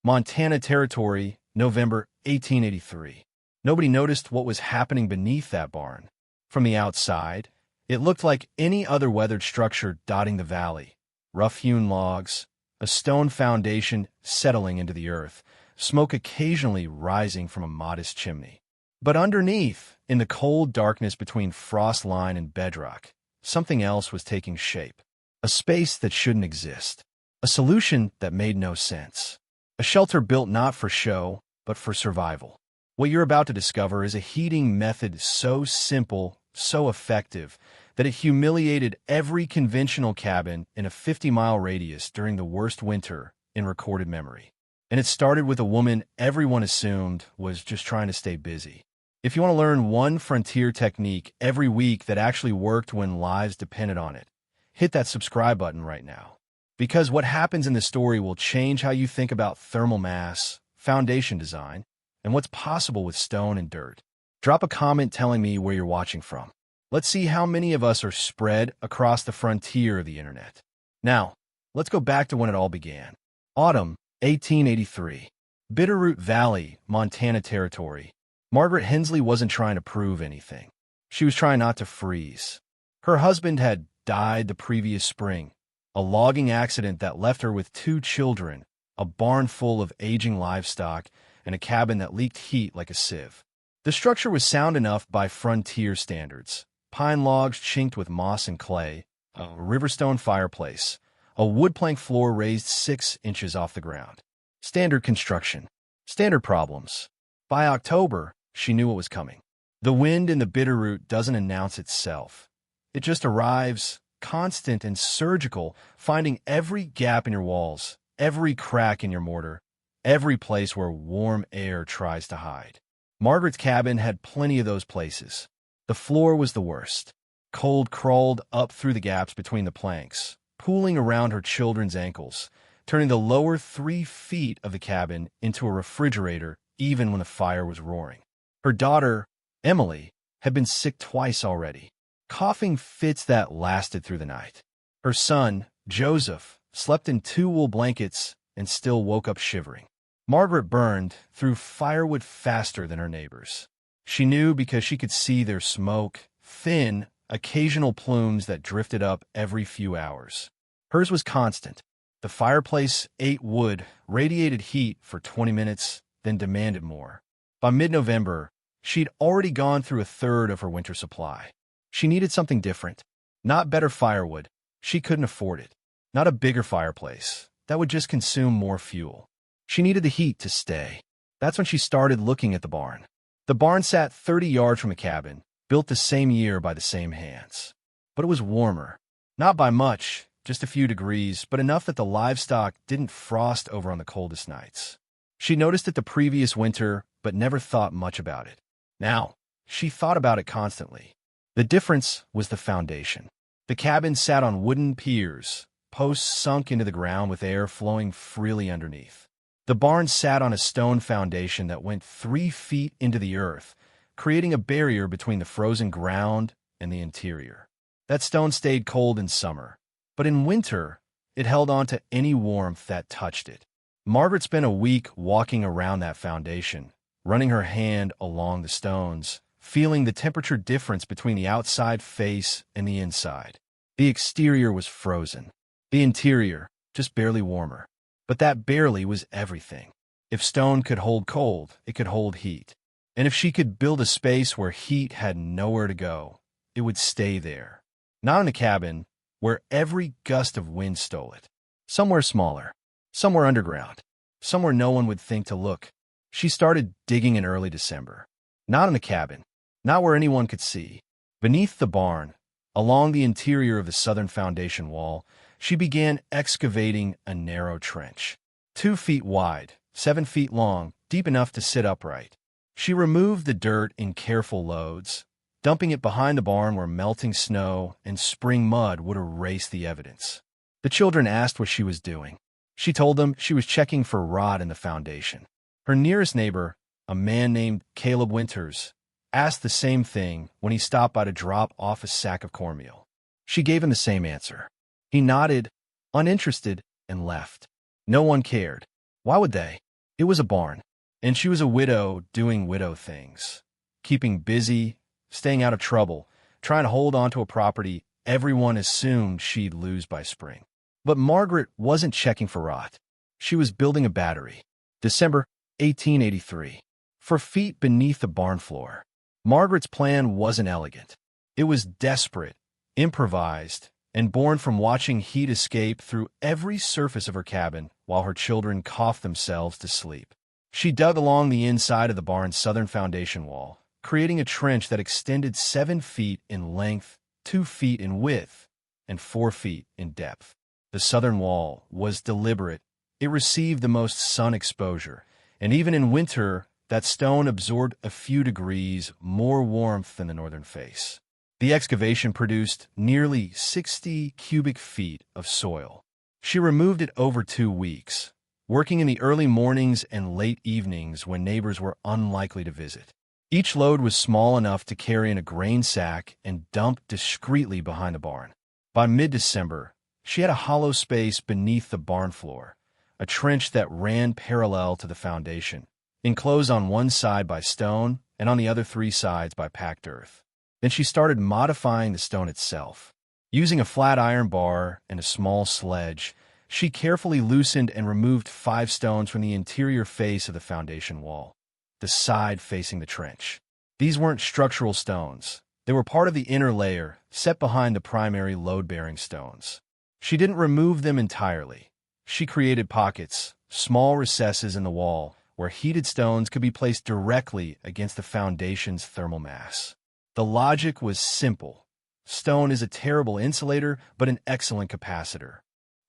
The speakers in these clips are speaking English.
Montana Territory, November 1883. Nobody noticed what was happening beneath that barn. From the outside, it looked like any other weathered structure dotting the valley. Rough-hewn logs, a stone foundation settling into the earth, smoke occasionally rising from a modest chimney. But underneath, in the cold darkness between frost line and bedrock, something else was taking shape. A space that shouldn't exist. A solution that made no sense. A shelter built not for show, but for survival. What you're about to discover is a heating method so simple, so effective, that it humiliated every conventional cabin in a 50-mile radius during the worst winter in recorded memory. And it started with a woman everyone assumed was just trying to stay busy. If you want to learn one frontier technique every week that actually worked when lives depended on it, hit that subscribe button right now. Because what happens in the story will change how you think about thermal mass, foundation design, and what's possible with stone and dirt. Drop a comment telling me where you're watching from. Let's see how many of us are spread across the frontier of the internet. Now, let's go back to when it all began. Autumn, 1883. Bitterroot Valley, Montana Territory. Margaret Hensley wasn't trying to prove anything. She was trying not to freeze. Her husband had died the previous spring, a logging accident that left her with 2 children, a barn full of aging livestock, and a cabin that leaked heat like a sieve. The structure was sound enough by frontier standards. Pine logs chinked with moss and clay, a riverstone fireplace, a wood plank floor raised 6 inches off the ground. Standard construction. Standard problems. By October, she knew what was coming. The wind in the Bitterroot doesn't announce itself. It just arrives, constant and surgical, finding every gap in your walls, every crack in your mortar, every place where warm air tries to hide. Margaret's cabin had plenty of those places. The floor was the worst. Cold crawled up through the gaps between the planks, pooling around her children's ankles, turning the lower 3 feet of the cabin into a refrigerator even when the fire was roaring. Her daughter, Emily, had been sick twice already, coughing fits that lasted through the night. Her son, Joseph, slept in 2 wool blankets and still woke up shivering. Margaret burned through firewood faster than her neighbors. She knew because she could see their smoke, thin, occasional plumes that drifted up every few hours. Hers was constant. The fireplace ate wood, radiated heat for 20 minutes, then demanded more. By mid-November, she'd already gone through a third of her winter supply. She needed something different. Not better firewood. She couldn't afford it. Not a bigger fireplace. That would just consume more fuel. She needed the heat to stay. That's when she started looking at the barn. The barn sat 30 yards from the cabin, built the same year by the same hands. But it was warmer. Not by much, just a few degrees, but enough that the livestock didn't frost over on the coldest nights. She noticed it the previous winter, but never thought much about it. Now, she thought about it constantly. The difference was the foundation. The cabin sat on wooden piers, posts sunk into the ground with air flowing freely underneath. The barn sat on a stone foundation that went 3 feet into the earth, creating a barrier between the frozen ground and the interior. That stone stayed cold in summer, but in winter, it held on to any warmth that touched it. Margaret spent a week walking around that foundation, running her hand along the stones, feeling the temperature difference between the outside face and the inside. The exterior was frozen. The interior, just barely warmer. But that barely was everything. If stone could hold cold, it could hold heat. And if she could build a space where heat had nowhere to go, it would stay there. Not in a cabin, where every gust of wind stole it. Somewhere smaller. Somewhere underground. Somewhere no one would think to look. She started digging in early December. Not in a cabin. Not where anyone could see. Beneath the barn, along the interior of the southern foundation wall, she began excavating a narrow trench. 2 feet wide, 7 feet long, deep enough to sit upright. She removed the dirt in careful loads, dumping it behind the barn where melting snow and spring mud would erase the evidence. The children asked what she was doing. She told them she was checking for rot in the foundation. Her nearest neighbor, a man named Caleb Winters, asked the same thing when he stopped by to drop off a sack of cornmeal. She gave him the same answer. He nodded, uninterested, and left. No one cared. Why would they? It was a barn, and she was a widow doing widow things, keeping busy, staying out of trouble, trying to hold on to a property everyone assumed she'd lose by spring. But Margaret wasn't checking for rot. She was building a battery. December 1883. For feet beneath the barn floor. Margaret's plan wasn't elegant. It was desperate, improvised, and born from watching heat escape through every surface of her cabin while her children coughed themselves to sleep. She dug along the inside of the barn's southern foundation wall, creating a trench that extended 7 feet in length, 2 feet in width, and 4 feet in depth. The southern wall was deliberate. It received the most sun exposure, and even in winter, that stone absorbed a few degrees more warmth than the northern face. The excavation produced nearly 60 cubic feet of soil. She removed it over 2 weeks, working in the early mornings and late evenings when neighbors were unlikely to visit. Each load was small enough to carry in a grain sack and dump discreetly behind the barn. By mid-December, she had a hollow space beneath the barn floor, a trench that ran parallel to the foundation, enclosed on one side by stone and on the other 3 sides by packed earth. Then she started modifying the stone itself. Using a flat iron bar and a small sledge, she carefully loosened and removed 5 stones from the interior face of the foundation wall, the side facing the trench. These weren't structural stones. They were part of the inner layer, set behind the primary load-bearing stones. She didn't remove them entirely. She created pockets, small recesses in the wall, where heated stones could be placed directly against the foundation's thermal mass. The logic was simple. Stone is a terrible insulator, but an excellent capacitor.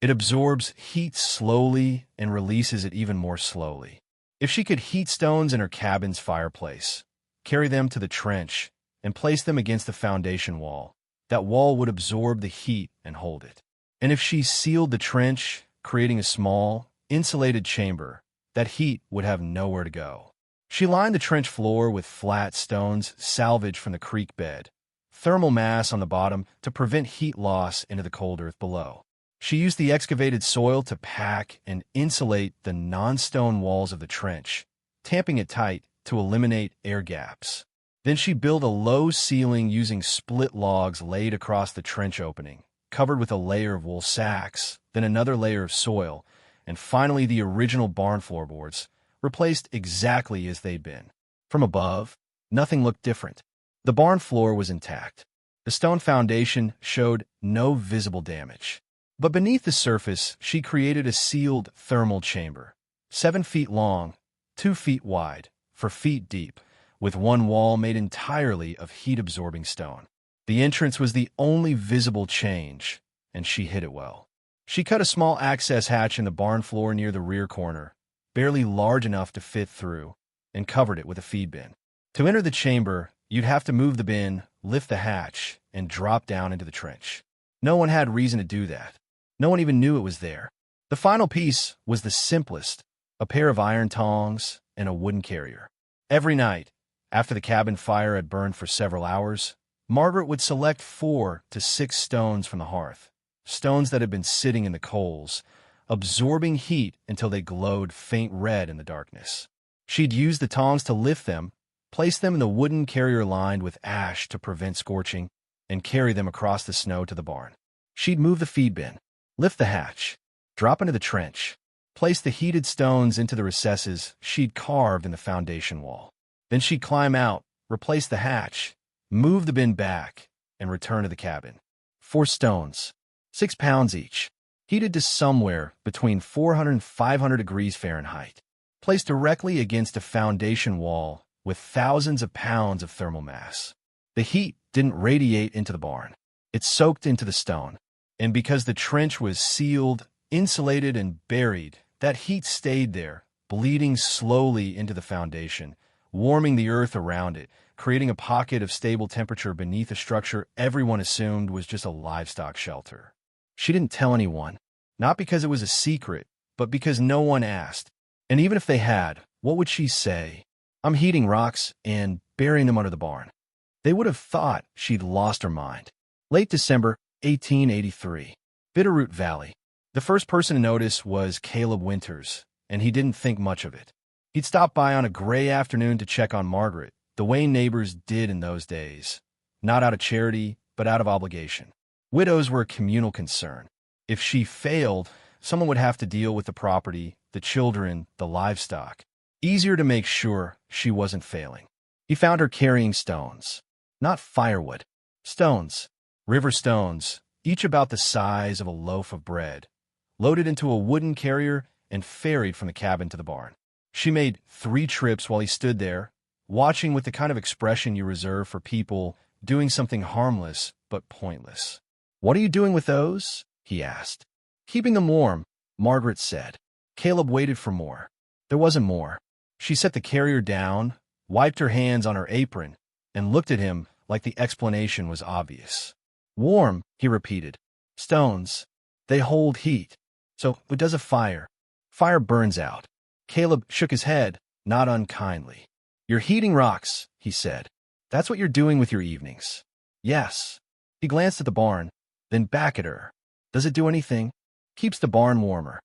It absorbs heat slowly and releases it even more slowly. If she could heat stones in her cabin's fireplace, carry them to the trench, and place them against the foundation wall, that wall would absorb the heat and hold it. And if she sealed the trench, creating a small, insulated chamber, that heat would have nowhere to go. She lined the trench floor with flat stones salvaged from the creek bed, thermal mass on the bottom to prevent heat loss into the cold earth below. She used the excavated soil to pack and insulate the non-stone walls of the trench, tamping it tight to eliminate air gaps. Then she built a low ceiling using split logs laid across the trench opening, covered with a layer of wool sacks, then another layer of soil, and finally the original barn floorboards, replaced exactly as they'd been. From above, nothing looked different. The barn floor was intact. The stone foundation showed no visible damage. But beneath the surface, she created a sealed thermal chamber, 7 feet long, 2 feet wide, 4 feet deep, with one wall made entirely of heat-absorbing stone. The entrance was the only visible change, and she hid it well. She cut a small access hatch in the barn floor near the rear corner, barely large enough to fit through, and covered it with a feed bin. To enter the chamber, you'd have to move the bin, lift the hatch, and drop down into the trench. No one had reason to do that. No one even knew it was there. The final piece was the simplest, a pair of iron tongs and a wooden carrier. Every night, after the cabin fire had burned for several hours, Margaret would select 4 to 6 stones from the hearth, stones that had been sitting in the coals, absorbing heat until they glowed faint red in the darkness. She'd use the tongs to lift them, place them in the wooden carrier lined with ash to prevent scorching, and carry them across the snow to the barn. She'd move the feed bin, lift the hatch, drop into the trench, place the heated stones into the recesses she'd carved in the foundation wall. Then she'd climb out, replace the hatch, move the bin back, and return to the cabin. 4 stones, 6 pounds each, heated to somewhere between 400 and 500 degrees Fahrenheit, placed directly against a foundation wall with thousands of pounds of thermal mass. The heat didn't radiate into the barn. It soaked into the stone. And because the trench was sealed, insulated, and buried, that heat stayed there, bleeding slowly into the foundation, warming the earth around it, creating a pocket of stable temperature beneath a structure everyone assumed was just a livestock shelter. She didn't tell anyone, not because it was a secret, but because no one asked. And even if they had, what would she say? I'm heating rocks and burying them under the barn. They would have thought she'd lost her mind. Late December 1883. Bitterroot Valley. The first person to notice was Caleb Winters, and he didn't think much of it. He'd stop by on a gray afternoon to check on Margaret, the way neighbors did in those days, not out of charity, but out of obligation. Widows were a communal concern. If she failed, someone would have to deal with the property, the children, the livestock. Easier to make sure she wasn't failing. He found her carrying stones. Not firewood. Stones. River stones, each about the size of a loaf of bread, loaded into a wooden carrier and ferried from the cabin to the barn. She made 3 trips while he stood there, watching with the kind of expression you reserve for people doing something harmless but pointless. "What are you doing with those?" he asked. "Keeping them warm," Margaret said. Caleb waited for more. There wasn't more. She set the carrier down, wiped her hands on her apron, and looked at him like the explanation was obvious. "Warm," he repeated. "Stones. They hold heat. So what does a fire? Fire burns out." Caleb shook his head, not unkindly. "You're heating rocks," he said. "That's what you're doing with your evenings." "Yes." He glanced at the barn, then back at her. "Does it do anything?" "Keeps the barn warmer."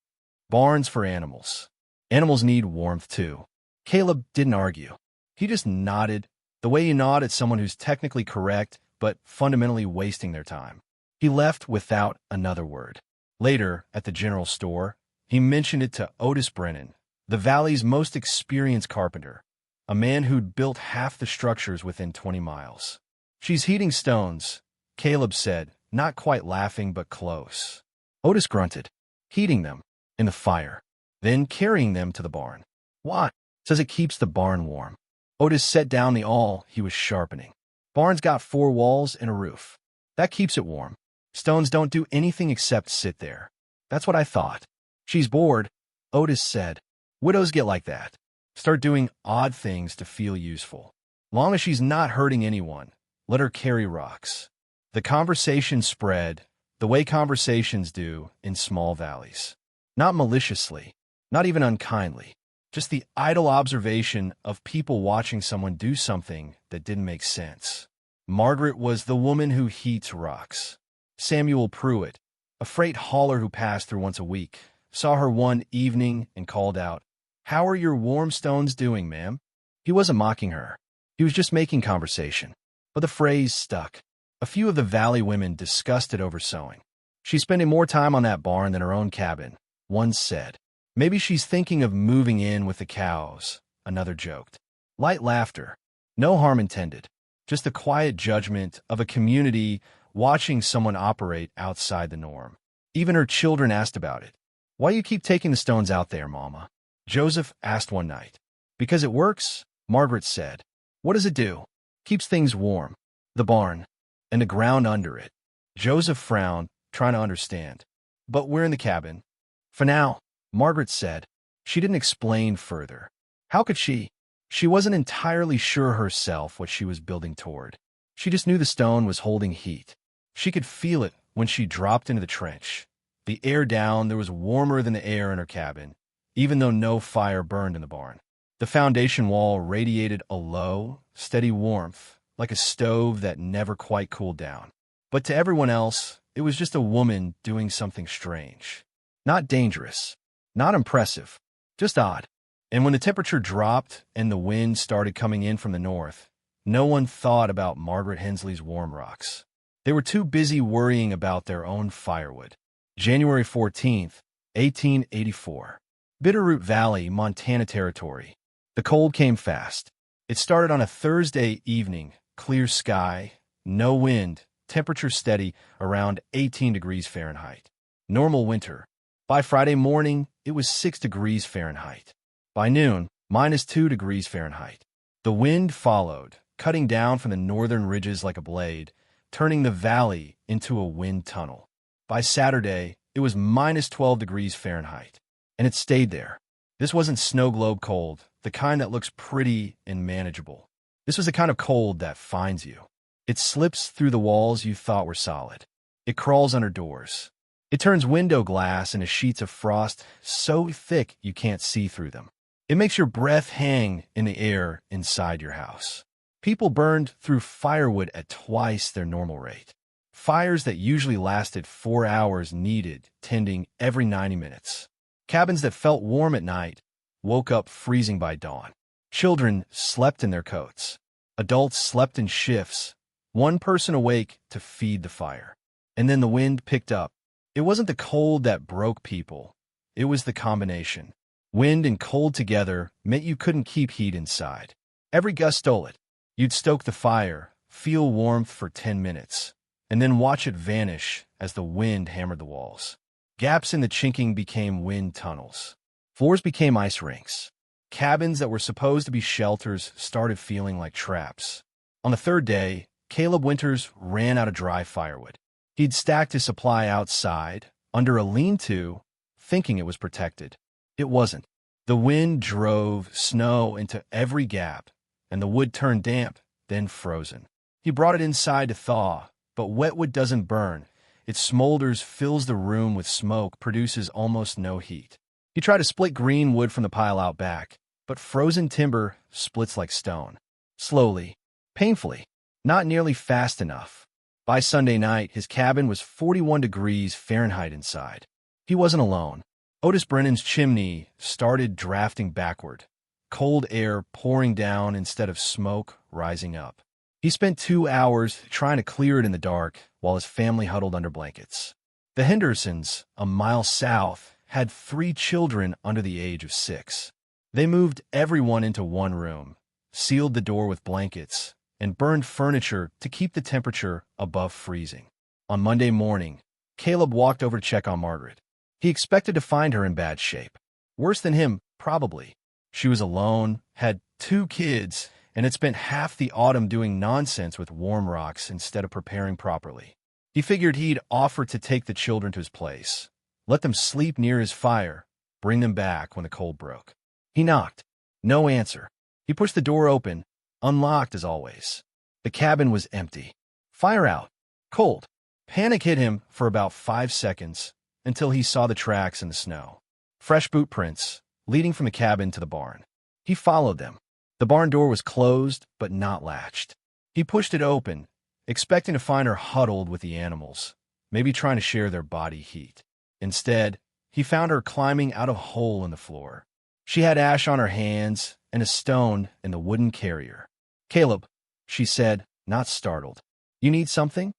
Barns for animals. Animals need warmth too. Caleb didn't argue. He just nodded, the way you nod at someone who's technically correct, but fundamentally wasting their time. He left without another word. Later, at the general store, he mentioned it to Otis Brennan, the valley's most experienced carpenter, a man who'd built half the structures within 20 miles. "She's heating stones," Caleb said, not quite laughing but close. Otis grunted. "Heating them. In the fire. Then carrying them to the barn." "Why?" "Says it keeps the barn warm." Otis set down the awl he was sharpening. "Barn's got 4 walls and a roof. That keeps it warm. Stones don't do anything except sit there." "That's what I thought." "She's bored," Otis said. "Widows get like that. Start doing odd things to feel useful. Long as she's not hurting anyone, let her carry rocks." The conversation spread, the way conversations do in small valleys. Not maliciously, not even unkindly, just the idle observation of people watching someone do something that didn't make sense. Margaret was the woman who heats rocks. Samuel Pruitt, a freight hauler who passed through once a week, saw her one evening and called out, "How are your warm stones doing, ma'am?" He wasn't mocking her. He was just making conversation. But the phrase stuck. A few of the valley women discussed it over sewing. "She's spending more time on that barn than her own cabin," one said. "Maybe she's thinking of moving in with the cows," another joked. Light laughter. No harm intended. Just the quiet judgment of a community watching someone operate outside the norm. Even her children asked about it. "Why do you keep taking the stones out there, Mama?" Joseph asked one night. "Because it works," Margaret said. "What does it do?" "Keeps things warm. The barn. And the ground under it." Joseph frowned, trying to understand. "But we're in the cabin." "For now," Margaret said. She didn't explain further. How could she? She wasn't entirely sure herself what she was building toward. She just knew the stone was holding heat. She could feel it when she dropped into the trench. The air down there was warmer than the air in her cabin, even though no fire burned in the barn. The foundation wall radiated a low, steady warmth, like a stove that never quite cooled down. But to everyone else, it was just a woman doing something strange. Not dangerous, not impressive, just odd. And when the temperature dropped and the wind started coming in from the north, no one thought about Margaret Hensley's warm rocks. They were too busy worrying about their own firewood. January 14th, 1884. Bitterroot Valley, Montana Territory. The cold came fast. It started on a Thursday evening, clear sky, no wind, temperature steady around 18 degrees Fahrenheit. Normal winter. By Friday morning, it was 6 degrees Fahrenheit. By noon, -2 degrees Fahrenheit. The wind followed, cutting down from the northern ridges like a blade, turning the valley into a wind tunnel. By Saturday, it was -12 degrees Fahrenheit. And it stayed there. This wasn't snow globe cold, the kind that looks pretty and manageable. This was the kind of cold that finds you. It slips through the walls you thought were solid. It crawls under doors. It turns window glass into sheets of frost so thick you can't see through them. It makes your breath hang in the air inside your house. People burned through firewood at twice their normal rate. Fires that usually lasted 4 hours needed tending every 90 minutes. Cabins that felt warm at night woke up freezing by dawn. Children slept in their coats. Adults slept in shifts, one person awake to feed the fire. And then the wind picked up. It wasn't the cold that broke people. It was the combination. Wind and cold together meant you couldn't keep heat inside. Every gust stole it. You'd stoke the fire, feel warmth for 10 minutes, and then watch it vanish as the wind hammered the walls. Gaps in the chinking became wind tunnels. Floors became ice rinks. Cabins that were supposed to be shelters started feeling like traps. On the third day, Caleb Winters ran out of dry firewood. He'd stacked his supply outside, under a lean-to, thinking it was protected. It wasn't. The wind drove snow into every gap, and the wood turned damp, then frozen. He brought it inside to thaw, but wet wood doesn't burn. It smolders, fills the room with smoke, produces almost no heat. He tried to split green wood from the pile out back, but frozen timber splits like stone. Slowly, painfully, not nearly fast enough. By Sunday night, his cabin was 41 degrees Fahrenheit inside. He wasn't alone. Otis Brennan's chimney started drafting backward, cold air pouring down instead of smoke rising up. He spent 2 hours trying to clear it in the dark while his family huddled under blankets. The Hendersons, a mile south, had 3 children under the age of 6. They moved everyone into one room, sealed the door with blankets, and burned furniture to keep the temperature above freezing. On Monday morning, Caleb walked over to check on Margaret. He expected to find her in bad shape. Worse than him, probably. She was alone, had 2 kids, and had spent half the autumn doing nonsense with warm rocks instead of preparing properly. He figured he'd offer to take the children to his place, let them sleep near his fire, bring them back when the cold broke. He knocked. No answer. He pushed the door open, unlocked as always. The cabin was empty. Fire out. Cold. Panic hit him for about 5 seconds until he saw the tracks in the snow. Fresh boot prints, leading from the cabin to the barn. He followed them. The barn door was closed, but not latched. He pushed it open, expecting to find her huddled with the animals, maybe trying to share their body heat. Instead, he found her climbing out of a hole in the floor. She had ash on her hands and a stone in the wooden carrier. "Caleb," she said, not startled. "You need something?"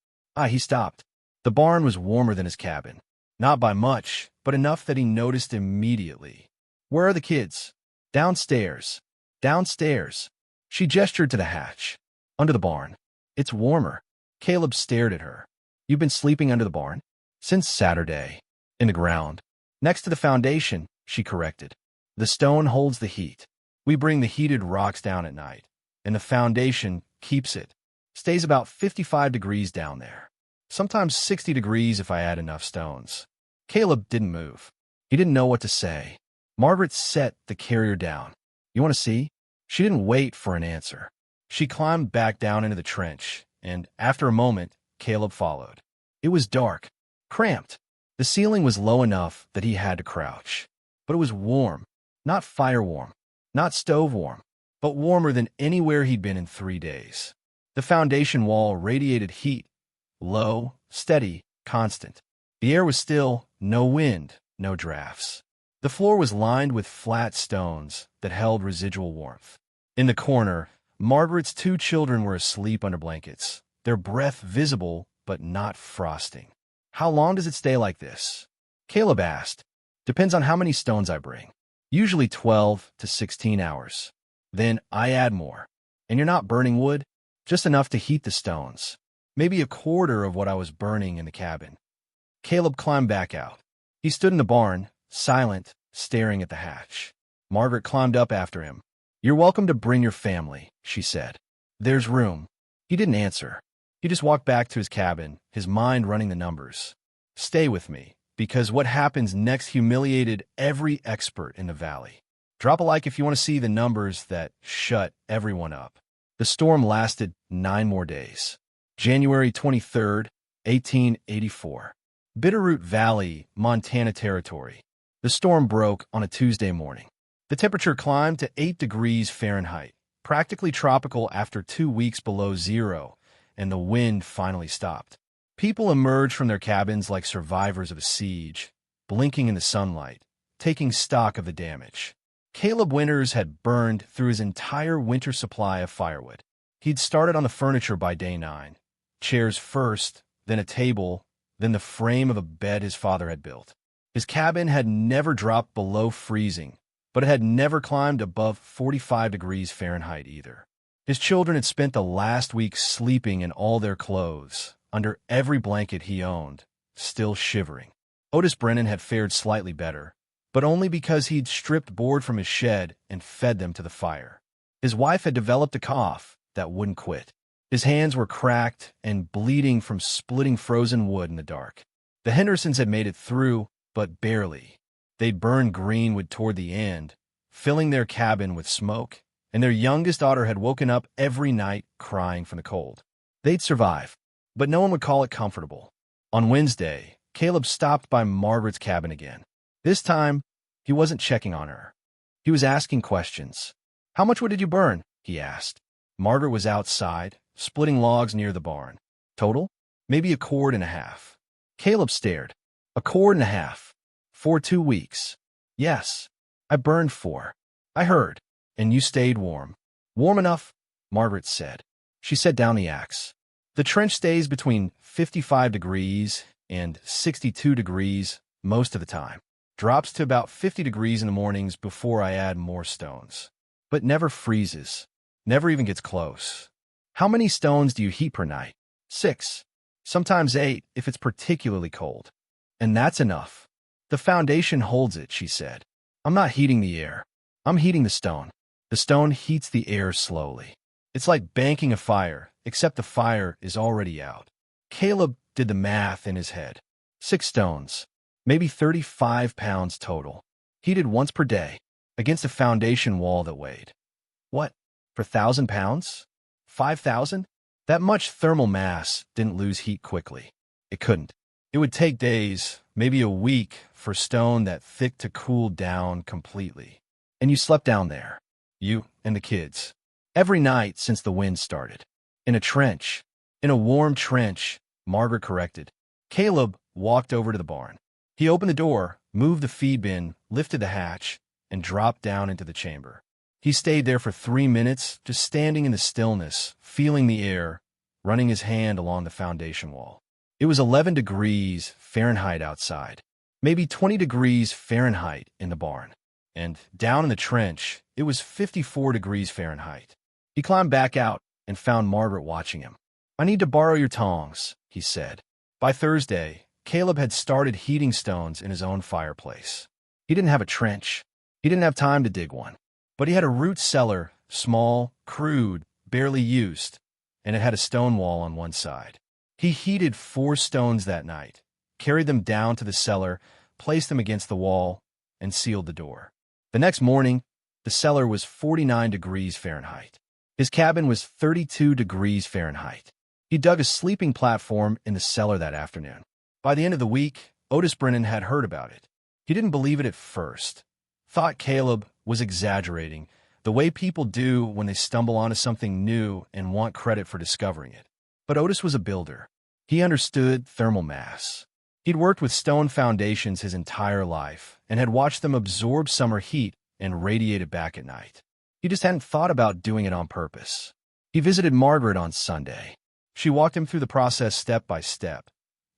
He stopped. The barn was warmer than his cabin. Not by much, but enough that he noticed immediately. "Where are the kids?" "Downstairs." "Downstairs." She gestured to the hatch. "Under the barn. It's warmer." Caleb stared at her. "You've been sleeping under the barn?" "Since Saturday." "In the ground." "Next to the foundation," she corrected. "The stone holds the heat. We bring the heated rocks down at night, and the foundation keeps it. Stays about 55 degrees down there. Sometimes 60 degrees if I add enough stones." Caleb didn't move. He didn't know what to say. Margaret set the carrier down. "You want to see?" She didn't wait for an answer. She climbed back down into the trench, and after a moment, Caleb followed. It was dark, cramped. The ceiling was low enough that he had to crouch. But it was warm. Not fire warm, not stove warm, but warmer than anywhere he'd been in 3 days. The foundation wall radiated heat, low, steady, constant. The air was still, no wind, no drafts. The floor was lined with flat stones that held residual warmth. In the corner, Margaret's 2 children were asleep under blankets, their breath visible but not frosting. "How long does it stay like this?" Caleb asked. "Depends on how many stones I bring. Usually 12 to 16 hours. Then I add more. And you're not burning wood? Just enough to heat the stones. Maybe a quarter of what I was burning in the cabin." Caleb climbed back out. He stood in the barn, silent, staring at the hatch. Margaret climbed up after him. "You're welcome to bring your family," she said. "There's room." He didn't answer. He just walked back to his cabin, his mind running the numbers. "Stay with me, because what happens next humiliated every expert in the valley." Drop a like if you want to see the numbers that shut everyone up. The storm lasted 9 more days. January 23rd, 1884. Bitterroot Valley, Montana Territory. The storm broke on a Tuesday morning. The temperature climbed to 8 degrees Fahrenheit, practically tropical after 2 weeks below zero, and the wind finally stopped. People emerged from their cabins like survivors of a siege, blinking in the sunlight, taking stock of the damage. Caleb Winters had burned through his entire winter supply of firewood. He'd started on the furniture by day 9. Chairs first, then a table, then the frame of a bed his father had built. His cabin had never dropped below freezing, but it had never climbed above 45 degrees Fahrenheit either. His children had spent the last week sleeping in all their clothes, under every blanket he owned, still shivering. Otis Brennan had fared slightly better, but only because he'd stripped board from his shed and fed them to the fire. His wife had developed a cough that wouldn't quit. His hands were cracked and bleeding from splitting frozen wood in the dark. The Hendersons had made it through, but barely. They'd burned greenwood toward the end, filling their cabin with smoke, and their youngest daughter had woken up every night crying from the cold. They'd survive, but no one would call it comfortable. On Wednesday, Caleb stopped by Margaret's cabin again. This time, he wasn't checking on her. He was asking questions. "How much wood did you burn?" he asked. Margaret was outside, splitting logs near the barn. "Total? Maybe a cord and a half." Caleb stared. "A cord and a half? For 2 weeks?" "Yes. I burned 4. I heard. And you stayed warm." "Warm enough," Margaret said. She set down the axe. "The trench stays between 55 degrees and 62 degrees most of the time. Drops to about 50 degrees in the mornings before I add more stones. But never freezes. Never even gets close." "How many stones do you heat per night?" 6. Sometimes 8 if it's particularly cold. "And that's enough." "The foundation holds it," she said. "I'm not heating the air. I'm heating the stone. The stone heats the air slowly. It's like banking a fire, except the fire is already out." Caleb did the math in his head. 6 stones, maybe 35 pounds total, heated once per day, against a foundation wall that weighed. What, for 1,000 pounds? 5,000? That much thermal mass didn't lose heat quickly. It couldn't. It would take days, maybe a week, for stone that thick to cool down completely. And you slept down there, you and the kids, every night since the wind started. In a trench. In a warm trench, Margaret corrected. Caleb walked over to the barn. He opened the door, moved the feed bin, lifted the hatch, and dropped down into the chamber. He stayed there for 3 minutes, just standing in the stillness, feeling the air, running his hand along the foundation wall. It was 11 degrees Fahrenheit outside, maybe 20 degrees Fahrenheit in the barn. And down in the trench, it was 54 degrees Fahrenheit. He climbed back out and found Margaret watching him. "I need to borrow your tongs," he said. By Thursday, Caleb had started heating stones in his own fireplace. He didn't have a trench. He didn't have time to dig one. But he had a root cellar, small, crude, barely used, and it had a stone wall on one side. He heated 4 stones that night, carried them down to the cellar, placed them against the wall, and sealed the door. The next morning, the cellar was 49 degrees Fahrenheit. His cabin was 32 degrees Fahrenheit. He dug a sleeping platform in the cellar that afternoon. By the end of the week, Otis Brennan had heard about it. He didn't believe it at first. Thought Caleb was exaggerating, the way people do when they stumble onto something new and want credit for discovering it. But Otis was a builder. He understood thermal mass. He'd worked with stone foundations his entire life and had watched them absorb summer heat and radiate it back at night. He just hadn't thought about doing it on purpose. He visited Margaret on Sunday. She walked him through the process step by step.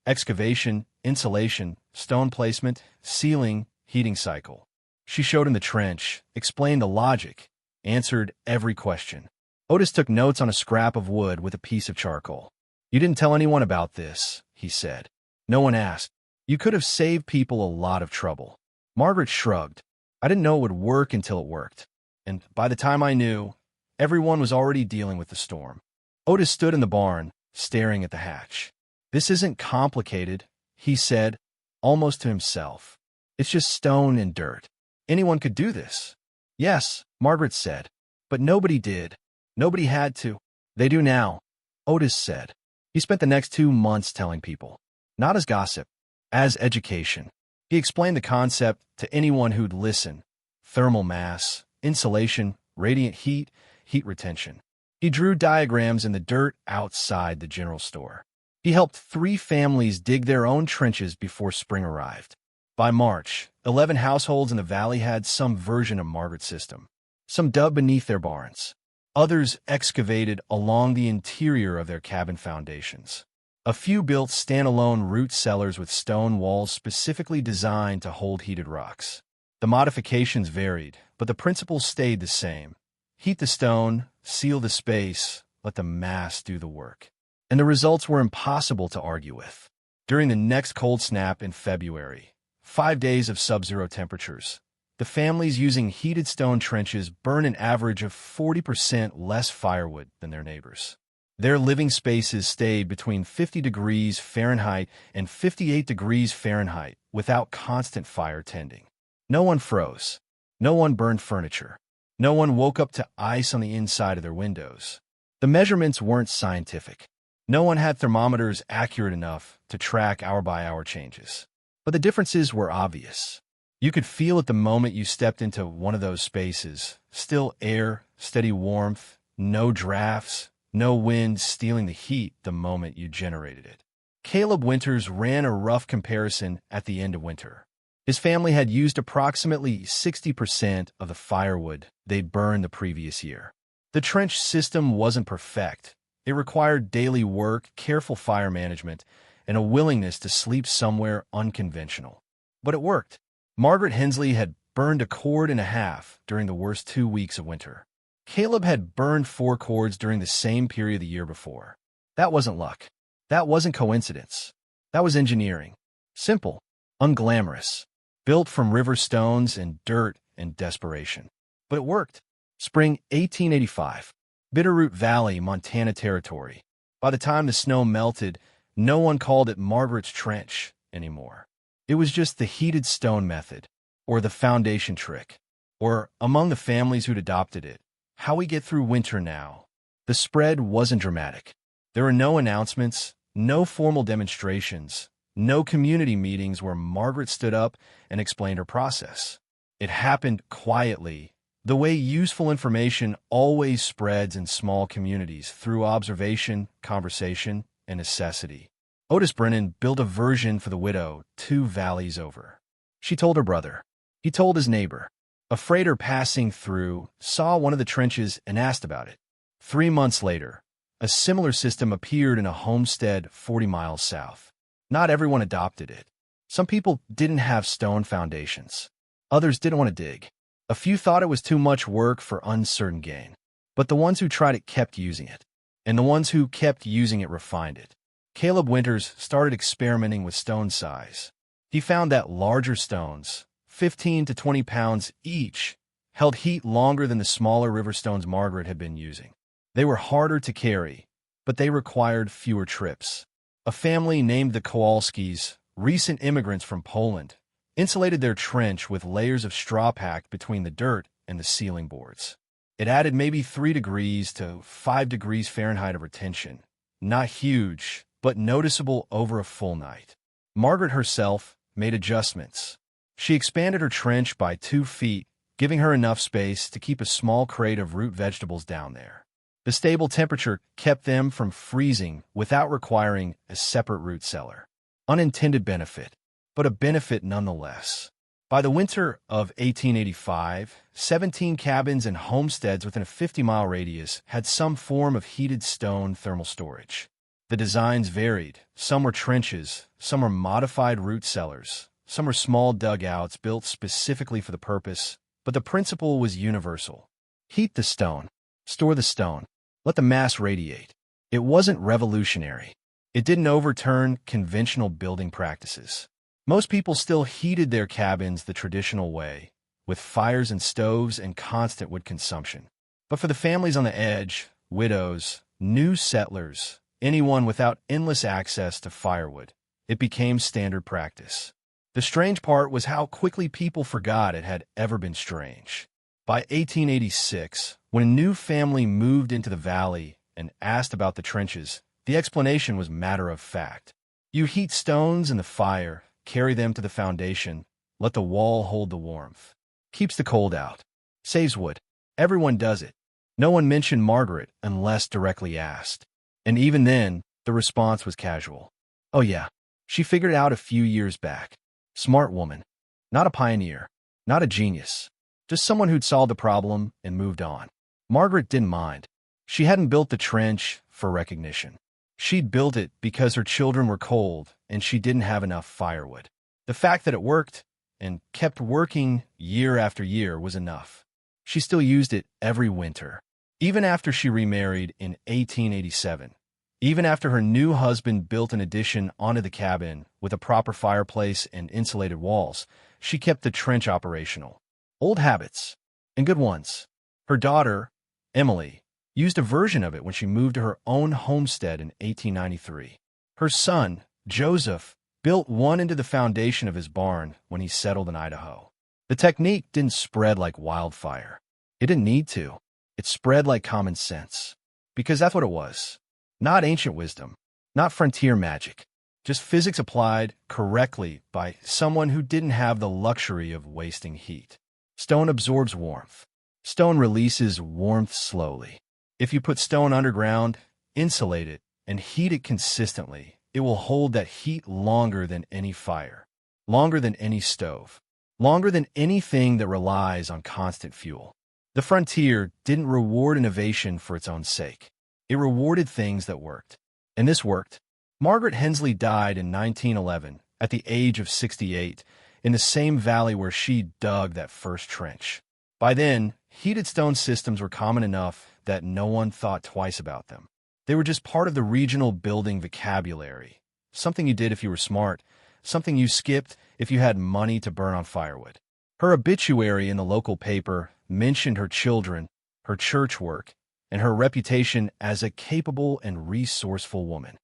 Excavation, insulation, stone placement, sealing, heating cycle. She showed him the trench, explained the logic, answered every question. Otis took notes on a scrap of wood with a piece of charcoal. "You didn't tell anyone about this," he said. "No one asked. You could have saved people a lot of trouble." Margaret shrugged. "I didn't know it would work until it worked. And by the time I knew, everyone was already dealing with the storm." Otis stood in the barn, staring at the hatch. "This isn't complicated," he said, almost to himself. "It's just stone and dirt. Anyone could do this." "Yes," Margaret said, "but nobody did. Nobody had to." "They do now," Otis said. He spent the next 2 months telling people, not as gossip, as education. He explained the concept to anyone who'd listen. Thermal mass, insulation, radiant heat, heat retention. He drew diagrams in the dirt outside the general store. He helped 3 families dig their own trenches before spring arrived. By March, 11 households in the valley had some version of Margaret's system. Some dug beneath their barns. Others excavated along the interior of their cabin foundations. A few built standalone root cellars with stone walls specifically designed to hold heated rocks. The modifications varied, but the principle stayed the same. Heat the stone, seal the space, let the mass do the work. And the results were impossible to argue with. During the next cold snap in February, 5 days of sub-zero temperatures, the families using heated stone trenches burned an average of 40% less firewood than their neighbors. Their living spaces stayed between 50 degrees Fahrenheit and 58 degrees Fahrenheit without constant fire tending. No one froze. No one burned furniture. No one woke up to ice on the inside of their windows. The measurements weren't scientific. No one had thermometers accurate enough to track hour-by-hour changes. But the differences were obvious. You could feel it the moment you stepped into one of those spaces. Still air, steady warmth, no drafts, no wind stealing the heat the moment you generated it. Caleb Winters ran a rough comparison at the end of winter. His family had used approximately 60% of the firewood they'd burned the previous year. The trench system wasn't perfect. It required daily work, careful fire management, and a willingness to sleep somewhere unconventional. But it worked. Margaret Hensley had burned a cord and a half during the worst 2 weeks of winter. Caleb had burned 4 cords during the same period the year before. That wasn't luck. That wasn't coincidence. That was engineering. Simple, unglamorous, built from river stones and dirt and desperation. But it worked. Spring 1885. Bitterroot Valley, Montana Territory. By the time the snow melted, no one called it Margaret's Trench anymore. It was just the heated stone method, or the foundation trick, or, among the families who'd adopted it, how we get through winter now. The spread wasn't dramatic. There were no announcements, no formal demonstrations, no community meetings where Margaret stood up and explained her process. It happened quietly, the way useful information always spreads in small communities through observation, conversation, and necessity. Otis Brennan built a version for the widow 2 valleys over. She told her brother. He told his neighbor. A freighter passing through saw one of the trenches and asked about it. 3 months later, a similar system appeared in a homestead 40 miles south. Not everyone adopted it. Some people didn't have stone foundations. Others didn't want to dig. A few thought it was too much work for uncertain gain. But the ones who tried it kept using it. And the ones who kept using it refined it. Caleb Winters started experimenting with stone size. He found that larger stones, 15 to 20 pounds each, held heat longer than the smaller river stones Margaret had been using. They were harder to carry, but they required fewer trips. A family named the Kowalskis, recent immigrants from Poland, insulated their trench with layers of straw packed between the dirt and the ceiling boards. It added maybe 3 degrees to 5 degrees Fahrenheit of retention. Not huge, but noticeable over a full night. Margaret herself made adjustments. She expanded her trench by 2 feet, giving her enough space to keep a small crate of root vegetables down there. The stable temperature kept them from freezing without requiring a separate root cellar. Unintended benefit, but a benefit nonetheless. By the winter of 1885, 17 cabins and homesteads within a 50-mile radius had some form of heated stone thermal storage. The designs varied. Some were trenches, some were modified root cellars, some were small dugouts built specifically for the purpose, but the principle was universal. Heat the stone, store the stone, let the mass radiate. It wasn't revolutionary. It didn't overturn conventional building practices. Most people still heated their cabins the traditional way, with fires and stoves and constant wood consumption. But for the families on the edge, widows, new settlers, anyone without endless access to firewood, it became standard practice. The strange part was how quickly people forgot it had ever been strange. By 1886, when a new family moved into the valley and asked about the trenches, the explanation was matter of fact. You heat stones in the fire, carry them to the foundation, let the wall hold the warmth. Keeps the cold out. Saves wood. Everyone does it. No one mentioned Margaret unless directly asked. And even then, the response was casual. Oh yeah, she figured it out a few years back. Smart woman. Not a pioneer, not a genius, just someone who'd solved the problem and moved on. Margaret didn't mind. She hadn't built the trench for recognition. She'd built it because her children were cold and she didn't have enough firewood. The fact that it worked, and kept working year after year, was enough. She still used it every winter. Even after she remarried in 1887, even after her new husband built an addition onto the cabin with a proper fireplace and insulated walls, she kept the trench operational. Old habits, and good ones. Her daughter, Emily, used a version of it when she moved to her own homestead in 1893. Her son, Joseph, built one into the foundation of his barn when he settled in Idaho. The technique didn't spread like wildfire. It didn't need to. It spread like common sense. Because that's what it was. Not ancient wisdom, not frontier magic, just physics applied correctly by someone who didn't have the luxury of wasting heat. Stone absorbs warmth. Stone releases warmth slowly. If you put stone underground, insulate it, and heat it consistently, it will hold that heat longer than any fire, longer than any stove, longer than anything that relies on constant fuel. The frontier didn't reward innovation for its own sake. It rewarded things that worked. And this worked. Margaret Hensley died in 1911 at the age of 68 in the same valley where she dug that first trench. By then, heated stone systems were common enough that no one thought twice about them. They were just part of the regional building vocabulary, something you did if you were smart, something you skipped if you had money to burn on firewood. Her obituary in the local paper mentioned her children, her church work, and her reputation as a capable and resourceful woman.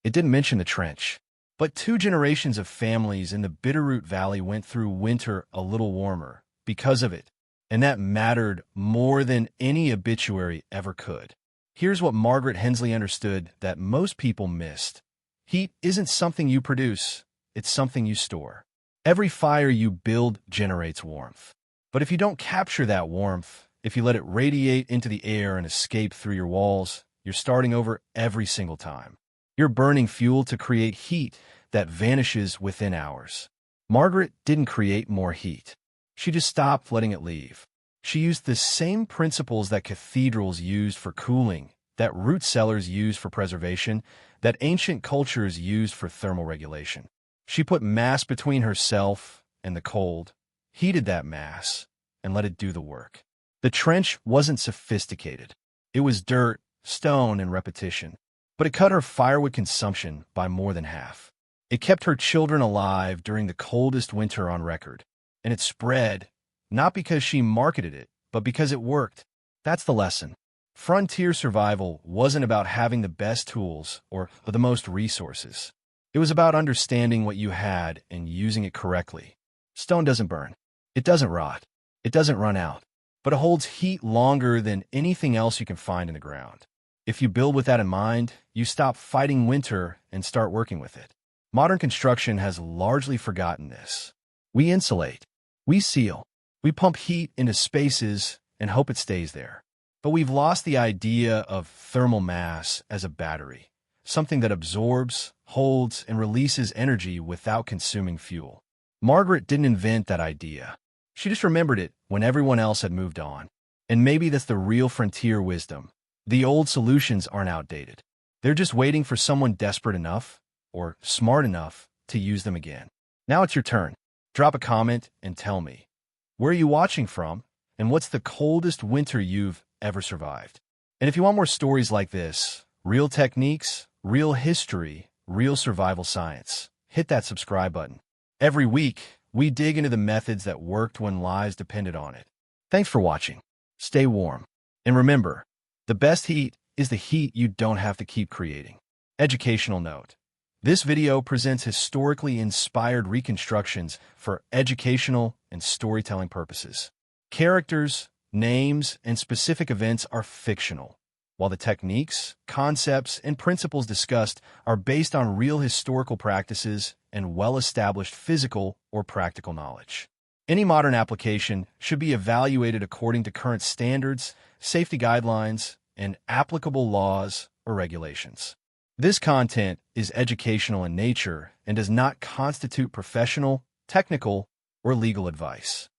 It didn't mention the trench, but 2 generations of families in the Bitterroot Valley went through winter a little warmer because of it, and that mattered more than any obituary ever could. Here's what Margaret Hensley understood that most people missed. Heat isn't something you produce, it's something you store. Every fire you build generates warmth. But if you don't capture that warmth, if you let it radiate into the air and escape through your walls, you're starting over every single time. You're burning fuel to create heat that vanishes within hours. Margaret didn't create more heat. She just stopped letting it leave. She used the same principles that cathedrals used for cooling, that root cellars used for preservation, that ancient cultures used for thermal regulation. She put mass between herself and the cold, heated that mass, and let it do the work. The trench wasn't sophisticated. It was dirt, stone, and repetition. But it cut her firewood consumption by more than half. It kept her children alive during the coldest winter on record. And it spread, not because she marketed it, but because it worked. That's the lesson. Frontier survival wasn't about having the best tools or the most resources. It was about understanding what you had and using it correctly. Stone doesn't burn. It doesn't rot. It doesn't run out. But it holds heat longer than anything else you can find in the ground. If you build with that in mind, you stop fighting winter and start working with it. Modern construction has largely forgotten this. We insulate. We seal. We pump heat into spaces and hope it stays there. But we've lost the idea of thermal mass as a battery, something that absorbs, holds, and releases energy without consuming fuel. Margaret didn't invent that idea. She just remembered it when everyone else had moved on. And maybe that's the real frontier wisdom. The old solutions aren't outdated. They're just waiting for someone desperate enough or smart enough to use them again. Now it's your turn. Drop a comment and tell me, where are you watching from, and what's the coldest winter you've ever survived? And if you want more stories like this, real techniques, real history, real survival science, hit that subscribe button. Every week, we dig into the methods that worked when lives depended on it. Thanks for watching. Stay warm. And remember, the best heat is the heat you don't have to keep creating. Educational note. This video presents historically inspired reconstructions for educational and storytelling purposes. Characters, names, and specific events are fictional, while the techniques, concepts, and principles discussed are based on real historical practices and well-established physical or practical knowledge. Any modern application should be evaluated according to current standards, safety guidelines, and applicable laws or regulations. This content is educational in nature and does not constitute professional, technical, or legal advice.